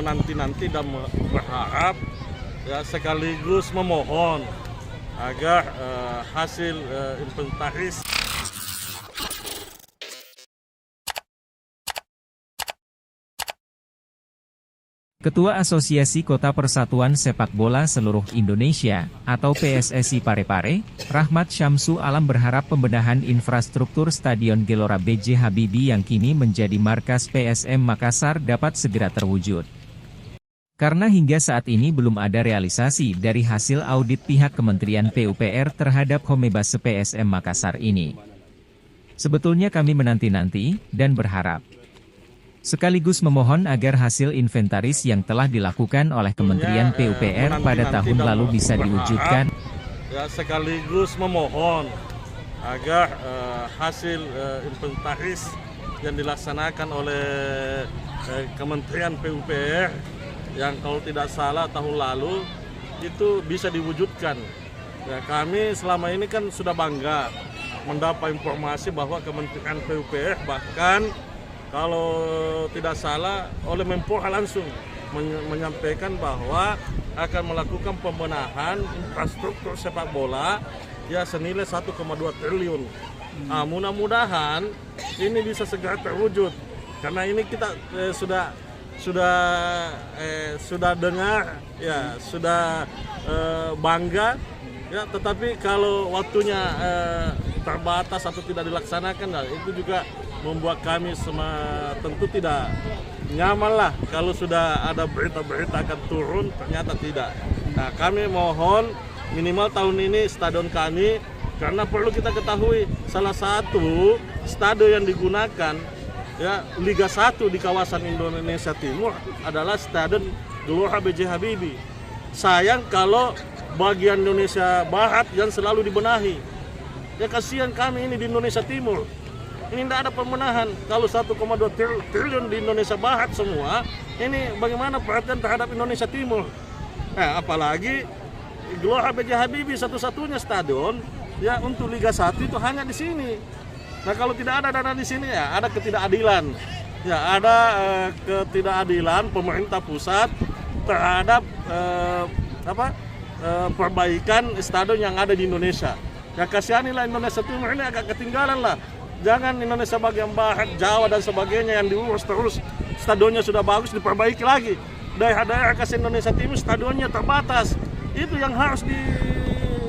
menanti-nanti dan berharap ya, sekaligus memohon agar hasil inventaris Ketua Asosiasi Kota Persatuan Sepak Bola Seluruh Indonesia, atau PSSI Parepare, Rahmat Syamsu Alam berharap pembenahan infrastruktur Stadion Gelora B.J. Habibie yang kini menjadi markas PSM Makassar dapat segera terwujud. Karena hingga saat ini belum ada realisasi dari hasil audit pihak Kementerian PUPR terhadap Homebase PSM Makassar ini. Sebetulnya kami menanti-nanti, dan berharap sekaligus memohon agar hasil inventaris yang telah dilakukan oleh Kementerian PUPR pada tahun lalu bisa diwujudkan. Ya, sekaligus memohon agar hasil inventaris yang dilaksanakan oleh Kementerian PUPR yang kalau tidak salah tahun lalu itu bisa diwujudkan. Ya, kami selama ini kan sudah bangga mendapat informasi bahwa Kementerian PUPR bahkan kalau tidak salah oleh Menpora langsung menyampaikan bahwa akan melakukan pembenahan infrastruktur sepak bola ya senilai 1,2 triliun. Nah, mudah-mudahan ini bisa segera terwujud karena ini kita sudah dengar ya, sudah bangga ya, tetapi kalau waktunya terbatas atau tidak dilaksanakan, nah, itu juga membuat kami tentu tidak nyaman lah kalau sudah ada berita-berita akan turun ternyata tidak. Nah, kami mohon minimal tahun ini stadion kami, karena perlu kita ketahui salah satu stadion yang digunakan ya Liga 1 di kawasan Indonesia Timur adalah Stadion Gelora B.J. Habibie. Sayang kalau bagian Indonesia Barat yang selalu dibenahi. Ya kasihan kami ini di Indonesia Timur. Ini tidak ada pembenahan. Kalau 1,2 triliun di Indonesia Barat semua, ini bagaimana perhatian terhadap Indonesia Timur? Apalagi Gelora B.J. Habibie satu-satunya stadion ya untuk Liga 1 itu hanya di sini. Nah, kalau tidak ada dana di sini ya ada ketidakadilan. Ya ada ketidakadilan pemerintah pusat terhadap perbaikan stadion yang ada di Indonesia. Ya kasihanilah Indonesia Timur ini agak ketinggalan lah. Jangan Indonesia bagian Barat, Jawa dan sebagainya yang diurus terus stadionnya sudah bagus diperbaiki lagi. Daerah-daerah khas Indonesia Timur stadionnya terbatas. Itu yang harus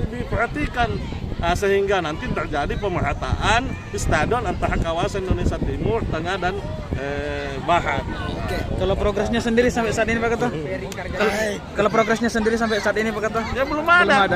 diperhatikan. Nah, sehingga nanti terjadi pemerataan di stadion antara kawasan Indonesia Timur, Tengah dan Barat. Oke. Kalau progresnya sendiri sampai saat ini Pak Ketua? Kalau progresnya sendiri sampai saat ini Pak Ketua? Ya belum ada.